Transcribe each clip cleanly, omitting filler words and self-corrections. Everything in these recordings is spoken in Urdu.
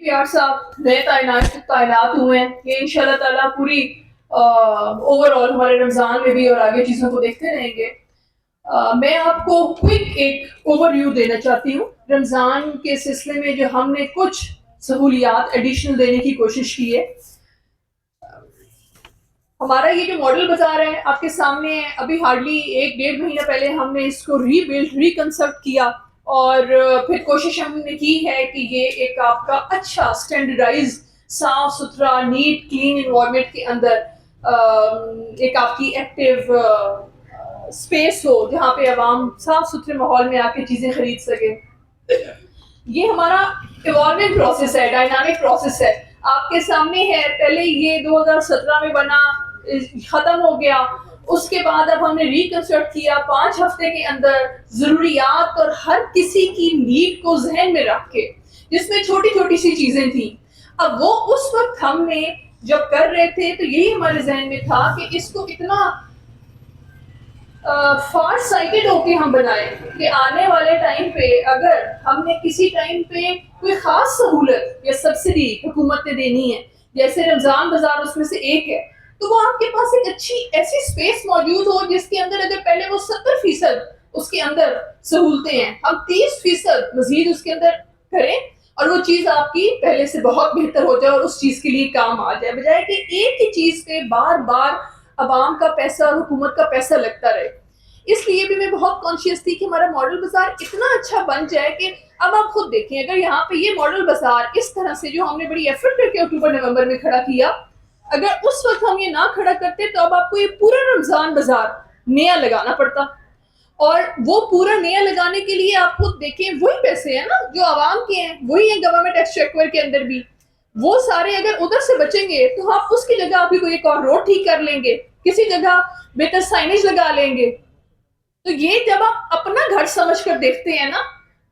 کہ یار صاحب نئے تعینات ہوئے ہیں، یہ انشاءاللہ تعالیٰ پوری اوور آل ہمارے رمضان میں بھی اور آگے چیزوں کو دیکھتے رہیں گے. میں آپ کو کوئک ایک اوور ویو دینا چاہتی ہوں رمضان کے سلسلے میں جو ہم نے کچھ سہولیات ایڈیشنل دینے کی کوشش کی ہے. ہمارا یہ جو ماڈل بازار ہے آپ کے سامنے ہے، ابھی ہارڈلی 1-1.5 مہینہ پہلے ہم نے اس کو ریکنسپٹ کیا اور پھر کوشش ہم نے کی ہے کہ یہ ایک آپ کا اچھا اسٹینڈرڈائز صاف ستھرا نیٹ کلین انوائرمنٹ کے اندر ایک آپ کی ایکٹیو اسپیس ہو جہاں پہ عوام صاف ستھرے ماحول میں آ کے چیزیں خرید سکے. یہ ہمارا ایوالونگ پروسیس ہے، ڈائنامک پروسیس ہے. آپ کے سامنے ہے، پہلے یہ 2017 میں بنا، ختم ہو گیا. اس کے بعد اب ہم نے ریکنسٹرکٹ کیا 5 ہفتے کے اندر ضروریات اور ہر کسی کی نیڈ کو ذہن میں رکھ کے، جس میں چھوٹی چھوٹی سی چیزیں تھیں. اب وہ اس وقت ہم نے جب کر رہے تھے تو یہی ہمارے ذہن میں تھا کہ اس کو اتنا فار سائٹڈ ہو کے ہم بنائیں کہ آنے والے ٹائم پہ اگر ہم نے کسی ٹائم پہ کوئی خاص سہولت یا سبسڈی حکومت نے دینی ہے، جیسے رمضان بازار اس میں سے ایک ہے، تو وہ آپ کے پاس ایک اچھی ایسی اسپیس موجود ہو جس کے اندر اگر پہلے وہ 70% اس کے اندر سہولتیں ہیں، ہم 30% مزید اس کے اندر کریں اور وہ چیز آپ کی پہلے سے بہت بہتر ہو جائے اور اس چیز کے لیے کام آ جائے، بجائے کہ ایک ہی چیز پہ بار بار عوام کا پیسہ اور حکومت کا پیسہ لگتا رہے. اس لیے بھی میں بہت کانشیس تھی کہ ہمارا ماڈل بازار اتنا اچھا بن جائے کہ اب آپ خود دیکھیں اگر یہاں پہ یہ ماڈل بازار اس طرح سے جو ہم نے بڑی ایفرٹ کر کے اکتوبر نومبر میں کھڑا کیا، اگر اس وقت ہم یہ نہ کھڑا کرتے تو اب آپ کو یہ پورا رمضان بازار نیا لگانا پڑتا. اور وہ پورا نیا لگانے کے لیے آپ خود دیکھیں وہی پیسے ہیں نا جو عوام کے ہیں، وہی ہیں گورنمنٹ ایکسچیکر کے اندر بھی، وہ سارے اگر ادھر سے بچیں گے تو آپ اس کی جگہ آپ کوئی ایک اور روڈ ٹھیک کر لیں گے، کسی جگہ بہتر سائنیج لگا لیں گے. تو یہ جب آپ اپنا گھر سمجھ کر دیکھتے ہیں نا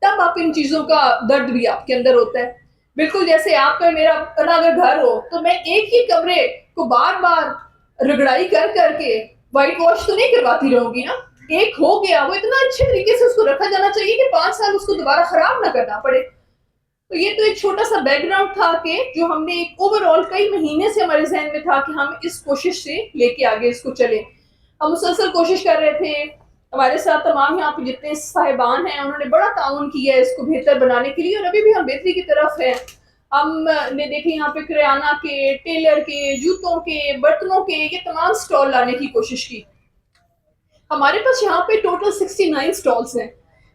تب آپ ان چیزوں کا درد بھی آپ کے اندر ہوتا ہے. بالکل جیسے آپ کا میرا اپنا اگر گھر ہو تو میں ایک ہی کمرے کو بار بار رگڑائی کر کے وائٹ واش تو نہیں کرواتی رہوں گی نا. ایک ہو گیا وہ اتنا اچھے طریقے سے اس کو رکھا جانا چاہیے کہ 5 سال اس کو دوبارہ خراب نہ کرنا پڑے. تو یہ تو ایک چھوٹا سا بیک گراؤنڈ تھا کہ جو ہم نے ایک اوور آل کئی مہینے سے ہمارے ذہن میں تھا کہ ہم اس کوشش سے لے کے آگے اس کو چلیں. ہم مسلسل کوشش کر رہے تھے، ہمارے ساتھ تمام یہاں پہ جتنے صاحبان ہیں انہوں نے بڑا تعاون کیا ہے اس کو بہتر بنانے کے لیے اور ابھی بھی ہم بہتری کی طرف ہیں. ہم نے دیکھے یہاں پہ کریانہ کے، ٹیلر کے، جوتوں کے، برتنوں کے یہ تمام سٹال لانے کی کوشش کی. ہمارے پاس یہاں پہ ٹوٹل 69 سٹالز ہیں.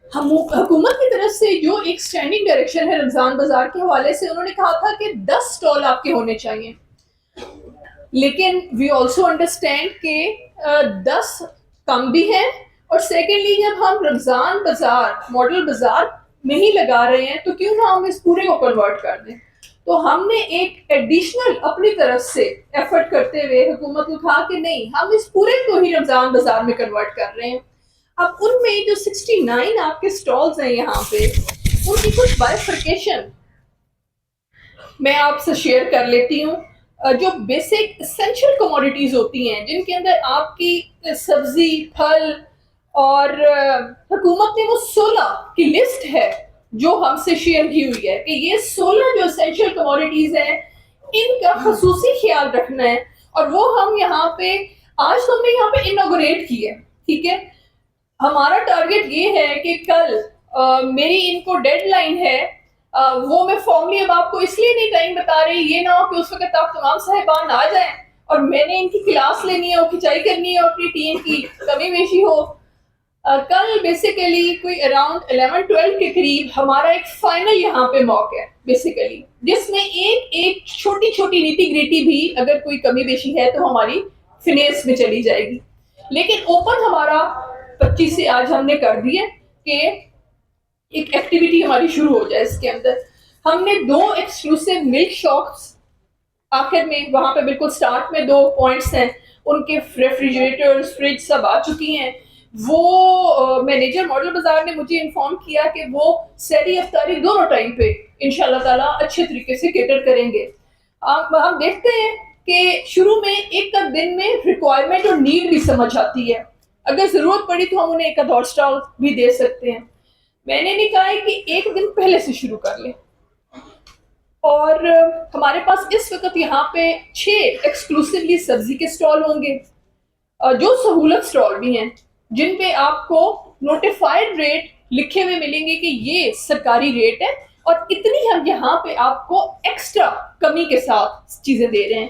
حکومت کی طرف سے جو ایک سٹینڈنگ ڈائریکشن ہے رمضان بازار کے حوالے سے، انہوں نے کہا تھا کہ 10 سٹال آپ کے ہونے چاہیے. لیکن وی آلسو انڈرسٹینڈ کہ 10 کم بھی ہیں اور سیکنڈلی جب ہم رمضان بازار ماڈل بازار میں ہی لگا رہے ہیں تو کیوں نہ ہم اس پورے کو کنورٹ کر دیں. تو ہم نے ایک ایڈیشنل اپنی طرف سے ایفرٹ کرتے ہوئے حکومت کو کہا کہ نہیں ہم اس پورے کو ہی رمضان بازار میں کنورٹ کر رہے ہیں. اب ان میں جو 69 آپ کے سٹالز ہیں یہاں پہ ان کی کچھ بائیفرکیشن میں آپ سے شیئر کر لیتی ہوں. جو بیسک اسینشل کموڈیٹیز ہوتی ہیں جن کے اندر آپ کی سبزی، پھل اور حکومت نے وہ 16 کی لسٹ ہے جو ہم سے شیئر کی ہوئی ہے کہ یہ 16 جو اسینشل کموڈیٹیز ہیں ان کا خصوصی خیال رکھنا ہے. اور وہ ہم یہاں پہ آج تو ہم نے یہاں پہ انوگریٹ کی ہے. ٹھیک ہے، ہمارا ٹارگٹ یہ ہے کہ کل میری ان کو ڈیڈ لائن ہے، وہ میں فارملی اب آپ کو اس لیے نہیں ٹائم بتا رہی، یہ نہ ہو کہ اس وقت آپ تمام صاحبان آ جائیں اور میں نے ان کی کلاس لینی ہے، کھچائی کرنی ہے اور اپنی ٹیم کی کمی بیشی ہو. کل بیسیکلی کوئی اراؤنڈ 11-12 کے قریب ہمارا ایک فائنل یہاں پہ موقع ہے بیسیکلی، جس میں ایک چھوٹی چھوٹی نیٹی گریٹی بھی اگر کوئی کمی بیشی ہے تو ہماری فنیس میں چلی جائے گی. لیکن اوپن ہمارا 25 سے آج ہم نے کر دیا کہ ایک ایکٹیویٹی ہماری شروع ہو جائے. اس کے اندر ہم نے 2 ایکسکلوسیو ملک شاپس آخر میں وہاں پہ بالکل سٹارٹ میں 2 پوائنٹس ہیں، ان کے ریفریجریٹر فریج سب آ چکی ہیں. وہ مینیجر ماڈل بازار نے مجھے انفارم کیا کہ وہ سحری افطاری دونوں ٹائم پہ انشاءاللہ تعالیٰ اچھے طریقے سے کیٹر کریں گے. ہم دیکھتے ہیں کہ شروع میں ایک دن میں ریکوائرمنٹ اور نیڈ بھی سمجھ آتی ہے، اگر ضرورت پڑی تو ہم انہیں ایک اور سٹال بھی دے سکتے ہیں. میں نے نہیں کہا ہے کہ ایک دن پہلے سے شروع کر لیں، اور ہمارے پاس اس وقت یہاں پہ 6 ایکسکلوسیولی سبزی کے سٹال ہوں گے، جو سہولت سٹال بھی ہیں، جن پہ آپ کو نوٹیفائڈ ریٹ لکھے ہوئے ملیں گے کہ یہ سرکاری ریٹ ہے اور اتنی ہم یہاں پہ آپ کو ایکسٹرا کمی کے ساتھ چیزیں دے رہے ہیں۔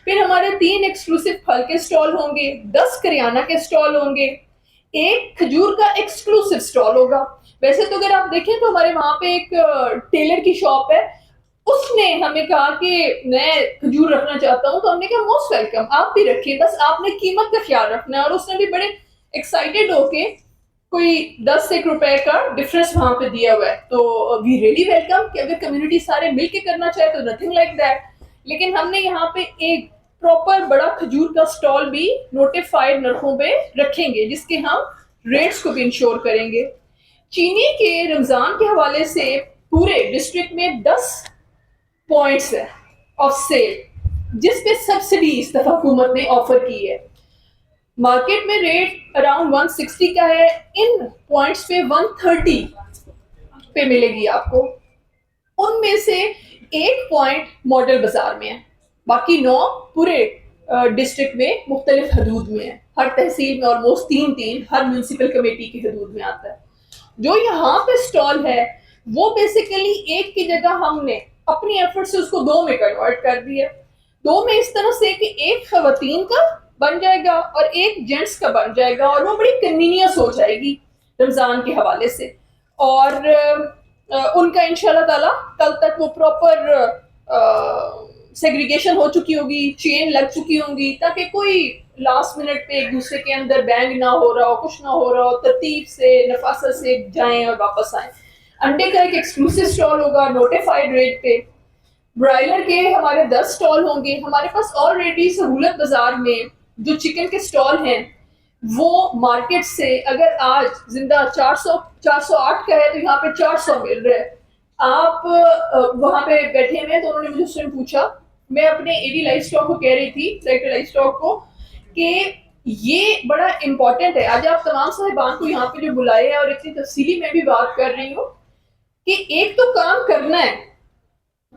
پھر ہمارے 3 ایکسکلوسیو پھل کے سٹال ہوں گے، 10 کریانہ کے سٹال ہوں گے، ایک کھجور کا ایکسکلوسیو سٹال ہوگا۔ ویسے تو اگر آپ دیکھیں تو ہمارے وہاں پہ ایک ٹیلر کی شاپ ہے، اس نے ہمیں کہا کہ میں کھجور رکھنا چاہتا ہوں، تو ہم نے کہا موسٹ ویلکم، آپ بھی رکھیے، بس آپ نے قیمت کا خیال رکھنا ہے۔ اور اس نے بھی بڑے ایکسائٹیڈ ہو کے کوئی 10 روپے کا ڈفرنس وہاں پہ دیا ہوا ہے، تو وی ریلی ویلکم کہ اگر کمیونٹی سارے مل کے کرنا چاہے تو نتھنگ لائک دیٹ، لیکن ہم نے یہاں پہ ایک پراپر بڑا کھجور کا سٹال بھی نوٹیفائڈ نرخوں پہ رکھیں گے، جس کے ہم ریٹس کو بھی انشور کریں گے۔ چینی کے رمضان کے حوالے سے پورے ڈسٹرکٹ میں 10 پوائنٹس ہے آف سیل، جس پہ سبسڈی اس دفعہ حکومت نے آفر کی ہے۔ مارکیٹ میں ریٹ اراؤنڈ 160 کا ہے، ان پوائنٹس پہ 130 پہ ملے گی آپ کو۔ ان میں سے ایک پوائنٹ ماڈل بازار میں ہے، باقی 9 پورے ڈسٹرکٹ میں مختلف حدود میں ہے، ہر تحصیل میں آلموسٹ 3 ہر میونسپل کمیٹی کی حدود میں آتا ہے۔ جو یہاں پہ سٹال ہے وہ بیسیکلی ایک کی جگہ ہم نے اپنی ایفرٹ سے اس کو 2 میں کنورٹ کر دیا، 2 میں اس طرح سے کہ ایک خواتین کا بن جائے گا اور ایک جینٹس کا بن جائے گا، اور وہ بڑی کنوینئنس ہو جائے گی رمضان کے حوالے سے۔ اور ان کا انشاءاللہ تعالیٰ کل تک وہ پراپر سیگریگیشن ہو چکی ہوگی، چین لگ چکی ہوں گی، تاکہ کوئی لاسٹ منٹ پہ ایک دوسرے کے اندر بینگ نہ ہو رہا ہو، کچھ نہ ہو رہا ہو، ترتیب سے نفاست سے جائیں اور واپس آئیں۔ انڈے کا ایک ایکسکلوسیو سٹال ہوگا نوٹیفائڈ ریٹ پہ۔ برائلر کے ہمارے 10 سٹال ہوں گے۔ ہمارے پاس آلریڈی سہولت بازار میں جو چکن کے سٹال ہیں وہ مارکیٹ سے اگر آج زندہ 408 کا ہے تو یہاں پہ 400 مل رہا ہے۔ آپ وہاں پہ بیٹھے ہوئے تو انہوں نے مجھے اس نے پوچھا، میں اپنے اے ڈی لائف اسٹاک کو کہہ رہی تھی، ڈائریکٹر لائف اسٹاک کو، کہ یہ بڑا امپورٹنٹ ہے۔ آج آپ تمام صاحبان کو یہاں پہ جو بلائے ہیں اور اتنی تفصیلی میں بھی بات کر رہی ہوں کہ ایک تو کام کرنا ہے،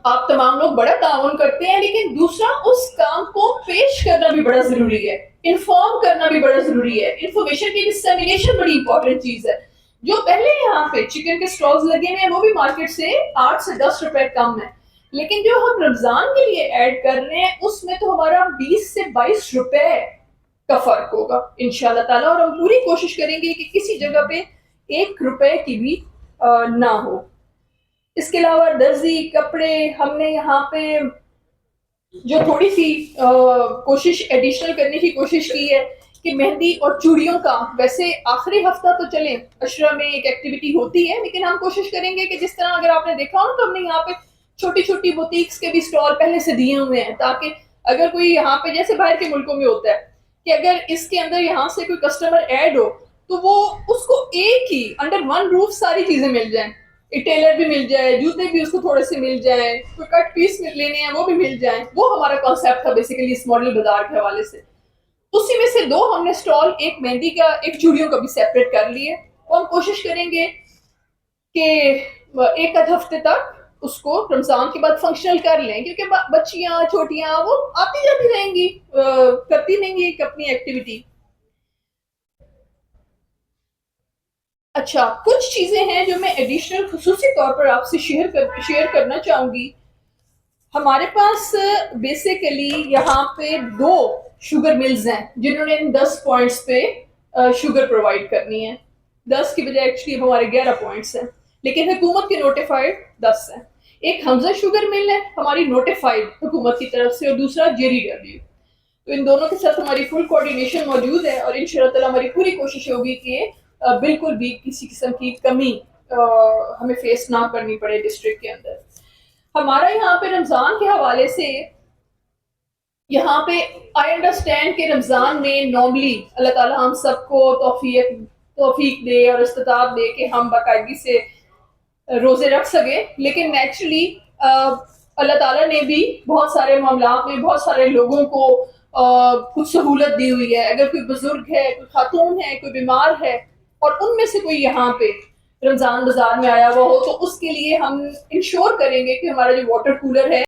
آپ تمام لوگ بڑا تعاون کرتے ہیں، لیکن دوسرا اس کام کو پیش کرنا بھی بڑا ضروری ہے، انفارم کرنا بھی بڑا ضروری ہے۔ انفارمیشن کی ڈسیمینیشن بڑی امپورٹنٹ چیز ہے۔ جو پہلے یہاں پہ چکن کے سٹالز لگے ہوئے ہیں وہ بھی مارکیٹ سے 8 سے 10 روپے کم ہے، لیکن جو ہم رمضان کے لیے ایڈ کر رہے ہیں اس میں تو ہمارا 20 سے 22 روپے کا فرق ہوگا انشاءاللہ تعالیٰ، اور ہم پوری کوشش کریں گے کہ کسی جگہ پہ 1 روپے کی بھی نہ ہو۔ اس کے علاوہ درزی کپڑے، ہم نے یہاں پہ جو تھوڑی سی کوشش ایڈیشنل کرنے کی کوشش کی ہے کہ مہندی اور چوڑیوں کا، ویسے آخری ہفتہ تو چلیں عشرہ میں ایک ایکٹیویٹی ہوتی ہے، لیکن ہم کوشش کریں گے کہ جس طرح اگر آپ نے دیکھا ہو تو ہم نے یہاں پہ چھوٹی چھوٹی بوتیکس کے بھی سٹال پہلے سے دیے ہوئے ہیں، تاکہ اگر کوئی یہاں پہ جیسے باہر کے ملکوں میں ہوتا ہے کہ اگر اس کے اندر یہاں سے کوئی کسٹمر ایڈ ہو تو وہ اس کو ایک ہی انڈر ون روف ساری چیزیں مل جائیں، ٹیلر بھی مل جائے، جوتے بھی اس کو تھوڑے سے مل جائیں، کوئی کٹ پیس لینے ہیں وہ بھی مل جائیں۔ وہ ہمارا کانسیپٹ تھا بیسیکلی اس ماڈل بازار کے حوالے سے۔ اسی میں سے 2 ہم نے سٹال، ایک مہندی کا ایک چوڑیوں کا بھی سیپریٹ کر لیے، اور ہم کوشش کریں گے کہ ایک آدھ ہفتے تک اس کو رمضان کے بعد فنکشنل کر لیں، کیونکہ بچیاں چھوٹیاں وہ آتی جاتی رہیں گی، کرتی رہیں گی ایک اپنی ایکٹیویٹی۔ اچھا، کچھ چیزیں ہیں جو میں ایڈیشنل خصوصی طور پر آپ سے شیئر کرنا چاہوں گی۔ ہمارے پاس بیسیکلی یہاں پہ 2 شوگر ملز ہیں جنہوں نے ان 10 پوائنٹس پہ شوگر پرووائڈ کرنی ہے۔ 10 کی بجائے ایکچولی ہمارے 11 پوائنٹس ہیں، لیکن حکومت کے نوٹیفائڈ 10 ہیں۔ ایک حمزہ شوگر مل ہے ہماری نوٹیفائڈ حکومت کی طرف سے، اور دوسرا جیری ڈبلیو۔ تو ان دونوں کے ساتھ ہماری فل کوارڈینیشن موجود ہے، اور انشاءاللہ تعالیٰ ہماری پوری کوشش ہوگی کہ بالکل بھی کسی قسم کی کمی ہمیں فیس نہ کرنی پڑے ڈسٹرکٹ کے اندر۔ ہمارا یہاں پہ رمضان کے حوالے سے یہاں پہ آئی انڈرسٹینڈ کہ رمضان میں نارملی اللہ تعالیٰ ہم سب کو توفیق دے اور استطاعت دے کہ ہم باقاعدگی سے روزے رکھ سکے، لیکن نیچرلی اللہ تعالیٰ نے بھی بہت سارے معاملات میں بہت سارے لوگوں کو کچھ سہولت دی ہوئی ہے۔ اگر کوئی بزرگ ہے، کوئی خاتون ہے، کوئی بیمار ہے، اور ان میں سے کوئی یہاں پہ رمضان بازار میں آیا ہوا ہو تو اس کے لیے ہم انشور کریں گے کہ ہمارا جو واٹر کولر ہے